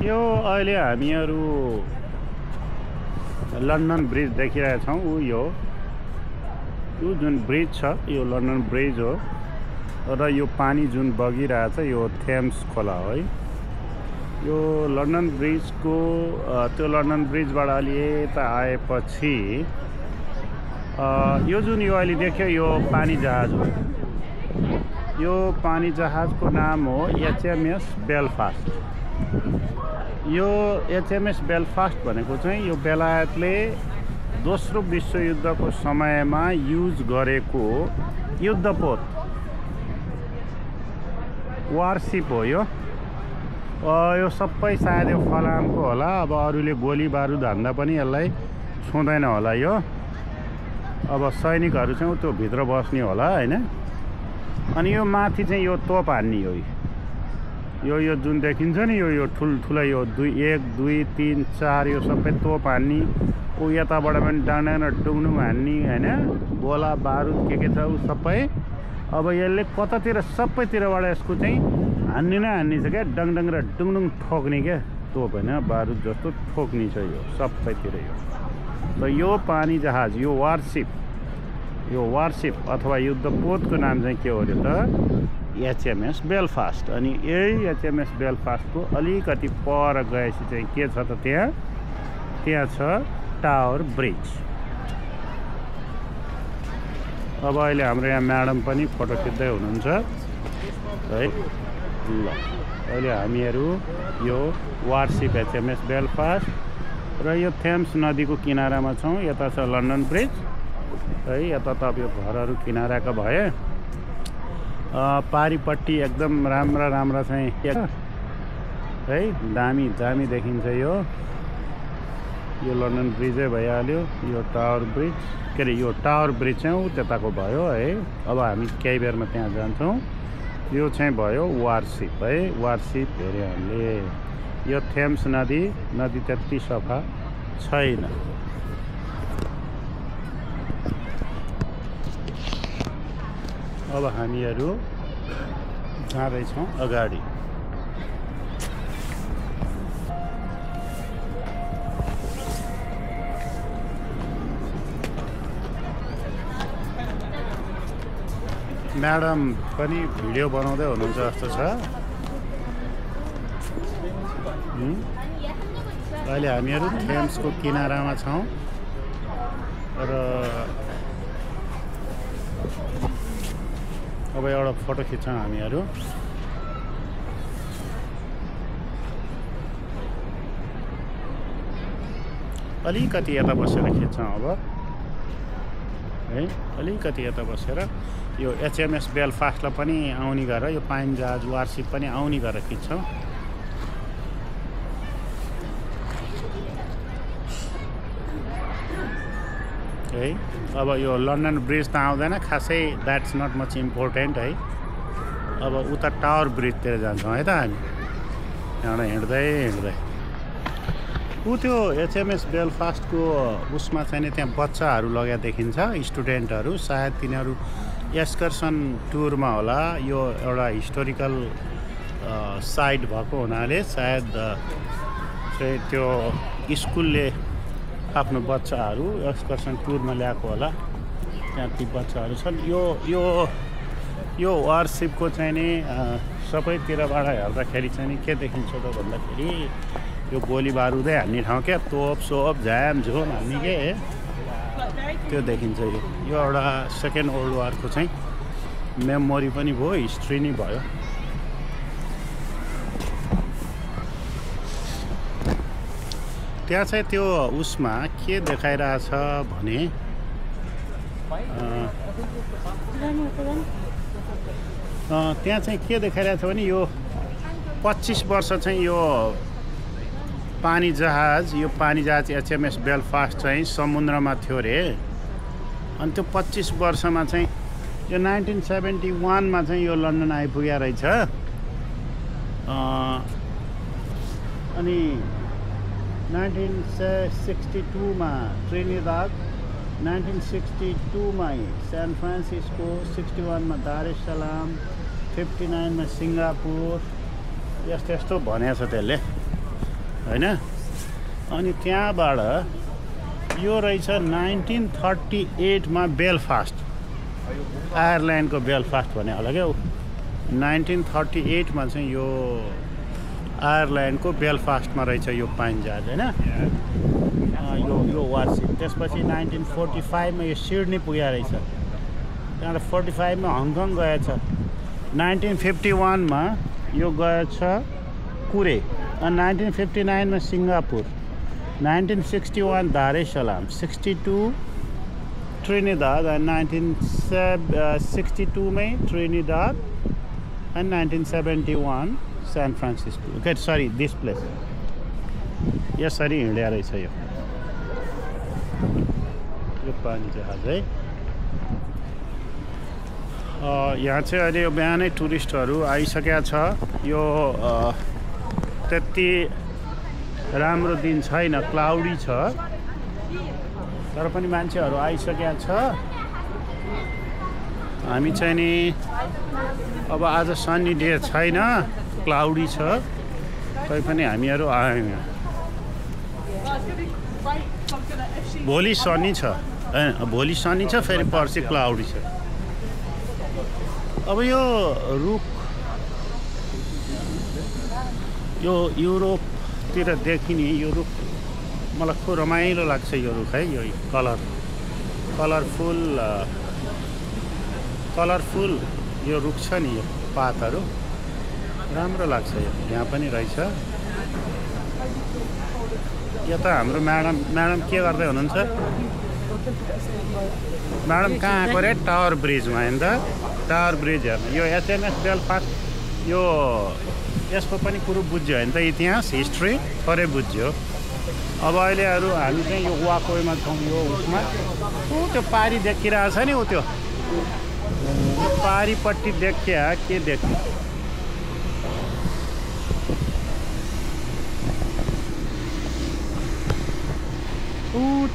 यो अहिले हामीहरू लन्डन ब्रिज देखिरहेछौँ। यो जुन ब्रिज छ यो लन्डन ब्रिज हो र यो पानी जुन बगिरहेछ यो थेम्स खोला हो है। यो लन्डन ब्रिजको त्यो लन्डन ब्रिजबाट अलि यता आएपछि यो जुन यो अहिले देख्यो यो पानी जहाज हो। यो पानी जहाजको नाम हो HMS बेलफास्ट। यो HMS बेलफास्ट भनेको चाहिँ यो बेलायतले दोस्रो विश्वयुद्धको समयमा युज गरेको युद्धपोत वारसिप हो। यो सबै सायद यो फलामको होला। अब अरूले गोली बारुद हान्दा पनि यसलाई छुँदैन होला। यो अब सैनिकहरू चाहिँ त्यो भित्र बस्ने होला हैन। अनि यो माथि चाहिँ यो तोप हान्ने हो। यो जुन देखिन्छ नि यो ठुल्ठुलो यो 1 2 3 4 यो सबै तोप हान्ने। यताबाट पनि डाँडा डुङडुङ हान्ने हैन। गोला बारुद के छ उ सबै अब यसले कतातिर सबैतिरबाट यसको चाहिँ हान्ने न हान्ने छ क्या। डङडङ र डुङडुङ ठोक्ने क्या तोप हैन। बारुद जस्तो ठोक्ने छ यो सबैतिर। त यो पानी जहाज यो वारसिप अथवा युद्धपोतको नाम चाहिँ के हो र त HMS बेलफास्ट। अनि यही HMS बेलफास्टको अलिकति पर गएपछि चाहिँ के छ त त्यहाँ छ टावर ब्रिज। अब अहिले हाम्रो यहाँ म्याडम पनि फोटो खिच्दै हुनुहुन्छ है। ल अहिले हामीहरू यो वारसिप HMS बेलफास्ट र यो थेम्स नदीको किनारामा छौँ। यता छ लन्डन ब्रिज है। यता त अब यो घरहरू किनाराका भए। पारिपट्टि एकदम राम्रा चाहिँ है दामी देखिन्छ। यो लन्डन ब्रिजै भइहाल्यो। यो टावर ब्रिज के अरे यो टावर ब्रिज चाहिँ त्यताको भयो है। अब हामी केही बेरमा त्यहाँ जान्छौँ। यो चाहिँ भयो वारसिप है। वारसिप हेऱ्यो हामीले। यो थेम्स नदी त्यति सफा छैन। अब हामीहरू जाँदैछौँ अगाडि। म्याडम पनि भिडियो बनाउँदै हुनुहुन्छ जस्तो छ। अहिले हामीहरू थेम्सको किनारामा छौँ र अब एउटा फोटो खिच्छौँ हामीहरू। अलिकति यता बसेर खिच्छौँ अब है। अलिकति यता बसेर यो HMS बेलफास्टलाई पनि आउने गरेर यो पानी जहाज वारसिप पनि आउने गरेर खिच्छौँ है। अब यो लन्डन ब्रिज त आउँदैन खासै। द्याट्स नट मच इम्पोर्टेन्ट है। अब उता टावर ब्रिजतिर जान्छौँ है त हामी। त्यहाँबाट हिँड्दै त्यो HMS बेलफास्टको उसमा चाहिँ त्यहाँ बच्चाहरू लगेर देखिन्छ। स्टुडेन्टहरू सायद तिनीहरू एक्सकर्सन टुरमा होला। यो एउटा हिस्टोरिकल साइट भएको हुनाले सायद चाहिँ त्यो स्कुलले आफ्नो बच्चाहरू एक्सकर्सन टुरमा ल्याएको होला। त्यहाँ ती बच्चाहरू छन्। यो वारसिपको चाहिँ नि सबैतिरबाट हेर्दाखेरि चाहिँ नि के देखिन्छ त भन्दाखेरि यो गोली बारुदै हान्ने ठाउँ क्या। तोप सोप झ्याम झुम हान्ने के त्यो देखिन्छ। यो एउटा सेकेन्ड वर्ल्ड वारको चाहिँ मेमोरी पनि भयो, हिस्ट्री नै भयो। त्यहाँ चाहिँ त्यो उसमा के देखाइरहेछ भने त्यहाँ चाहिँ के देखाइरहेछ भने यो 25 वर्ष चाहिँ यो पानी जहाज HMS बेलफास्ट चाहिँ समुद्रमा थियो रे। अनि त्यो 25 वर्षमा चाहिँ यो 1971 मा चाहिँ यो लन्डन आइपुगेको रहेछ। अनि 1962 मा ट्रिनिडाद, 1962 मा सैन फ्रान्सिस्को, 61 मा दार एस सलाम, 59 मा सिङ्गापुर यस्तो भनेको छ त्यसले। हैन। अनि त्यहाँबाट यो रहेछ 1938 मा बेलफास्ट, आयरल्यान्डको बेलफास्ट भने होला क्या 1938 मा चाहिँ यो आयरल्यान्डको बेलफास्टमा रहेछ यो पाइन जहाज हैन। यो वारसिप त्यसपछि 1945 मा यो सिडनी पुगेको रहेछ। त्यहाँबाट 45 मा हङकङ गएछ। 1951 मा यो गएछ कुरे। अनि 1959 मा सिङ्गापुर, 1961 दार एस सलाम, 62 ट्रिनिडाद, and 1962 मै Trinidad, and 1971 San Francisco. Okay, sorry, this place. यसरी हिँड्या रहेछ यो पानी जहाज है। यहाँ चाहिँ अहिले यो बिहानै टुरिस्टहरू आइसकेका छ। यो त्यति राम्रो दिन छैन, क्लाउडी छ, तर पनि मान्छेहरू आइसकेका छ। हामी चाहिँ नि अब आज सन्नी डे छैन, क्लाउडी छ, तैपनि हामीहरू आयौँ। भोलि सनी छ, भोलि सनी छ, फेरि पर्सि क्लाउडी छ। अब यो रुख यो युरोपतिर देखिने यो रुख मलाई खुब रमाइलो लाग्छ। यो रुख है, यो कलरफुल यो रुख छ नि, यो पातहरू राम्रो लाग्छ। यहाँ पनि रहेछ। यो त हाम्रो म्याडम के गर्दै हुनुहुन्छ? म्याडम कहाँ आएको रे? टावर ब्रिजमा होइन त? टावर ब्रिज हेर्नु। यो एचएमएस बेलफास्ट, यो यसको पनि कुरो बुझ्यो होइन त, इतिहास हिस्ट्री थोरै बुझ्यो। अब अहिलेहरू हामी चाहिँ यो वाकवेमा छौँ। यो उसमा त्यो पारी देखिरहेछ नि, त्यो पारीपट्टि देखिया के देखियो?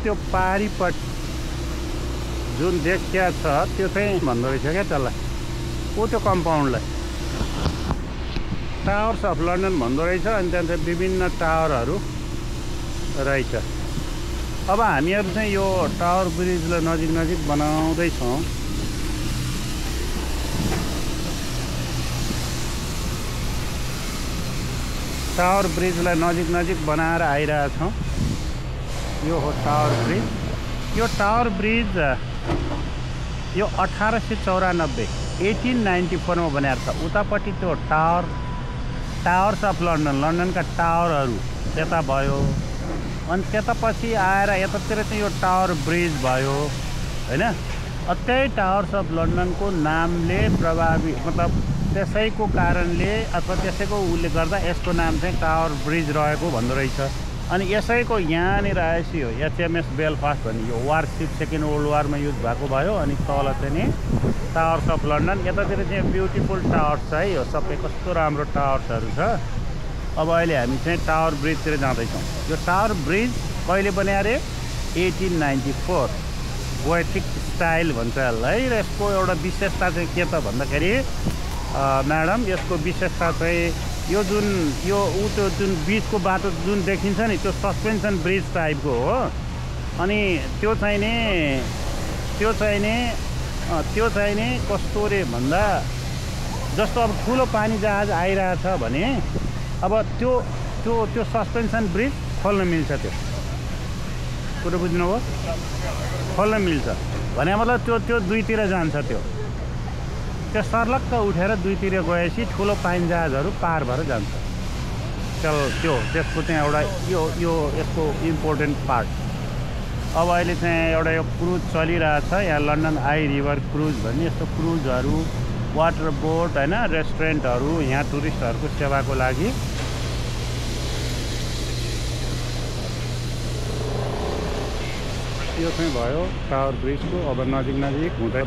त्यो पारीपट्टि जुन देखिया छ त्यो चाहिँ भन्दो रहेछ क्या त्यसलाई, त्यो कम्पाउन्डलाई टावर्स अफ लन्डन भन्दो रहेछ। अनि त्यहाँ चाहिँ विभिन्न टावरहरू रहेछ। अब हामीहरू चाहिँ यो टावर ब्रिजलाई नजिक बनाउँदैछौँ। टावर ब्रिजलाई नजिक बनाएर आइरहेछौँ। यो हो टावर ब्रिज। यो टावर ब्रिज यो 1894 1894 मा बनाएको छ। उतापट्टि त्यो टावर्स अफ लन्डनका टावरहरू त्यता भयो। अनि त्यतापछि आएर यतातिर चाहिँ यो टावर ब्रिज भयो हैन। त्यही टावर्स अफ लन्डनको नामले प्रभावित, मतलब त्यसैको कारणले अथवा त्यसैको उसले गर्दा यसको नाम चाहिँ टावर ब्रिज रहेको भन्दो रहेछ। अनि यसैको यहाँनिर आएपछि यो एचएमएस बेलफास्ट भन्ने यो वारसिप सेकेन्ड वर्ल्ड वारमा युज भएको भयो। अनि तल चाहिँ नि टावर्स अफ लन्डन, यतातिर चाहिँ ब्युटिफुल टावर्स छ है। यो सबै कस्तो राम्रो टावर्सहरू छ। अब अहिले हामी चाहिँ टावर ब्रिजतिर जाँदैछौँ। यो टावर ब्रिज कहिले बन्यो अरे? 1894 गोथिक स्टाइल भन्छ यसलाई। र यसको एउटा विशेषता चाहिँ के त भन्दाखेरि म्याडम, यसको विशेषता चाहिँ यो जुन बिचको बाटो जुन देखिन्छ नि, त्यो सस्पेन्सन ब्रिज टाइपको हो। अनि त्यो चाहिँ नि कस्तो रे भन्दा, जस्तो अब ठुलो पानी जहाज आइरहेछ भने अब त्यो सस्पेन्सन ब्रिज खोल्न मिल्छ। त्यो कुरो बुझ्नुभयो? खोल्न मिल्छ भने मतलब त्यो दुईतिर जान्छ। त्यो सर्लक्क उठेर दुईतिर गएपछि ठुलो पाइन जहाजहरू पार भएर जान्छ। त्यसको चाहिँ एउटा यो यसको इम्पोर्टेन्ट पार्ट। अब अहिले चाहिँ एउटा यो क्रुज चलिरहेछ यहाँ, लन्डन आई रिभर क्रुज भन्ने। यस्तो क्रुजहरू, वाटर बोट हैन, रेस्टुरेन्टहरू यहाँ टुरिस्टहरूको सेवाको लागि। यो चाहिँ भयो टावर ब्रिजको। अब नजिक हुँदै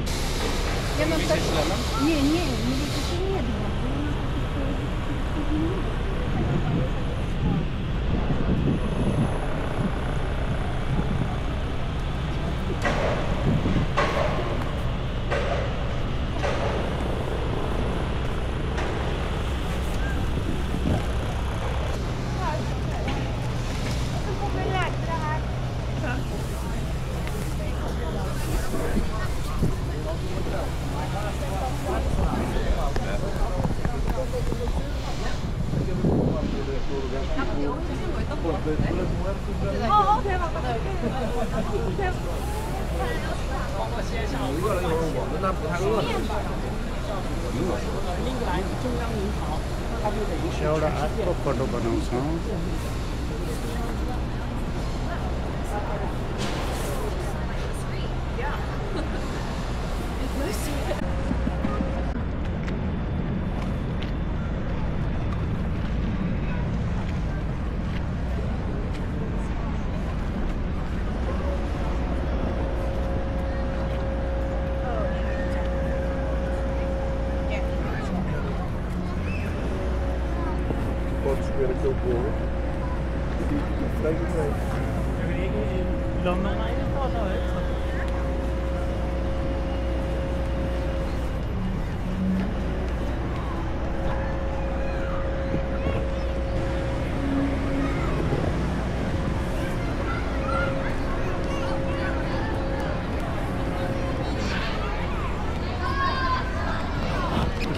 एउटा आर्टको फोटो बनाउँछौँ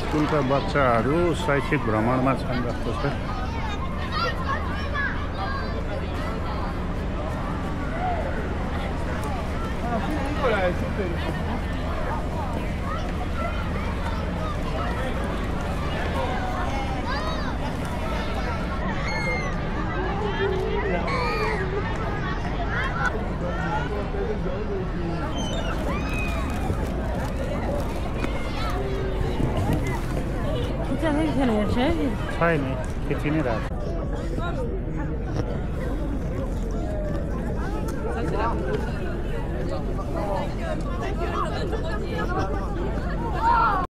स्कुलका बच्चाहरू शैक्षिक भ्रमणमा छन् जस्तो छ छैन त्यति नै राख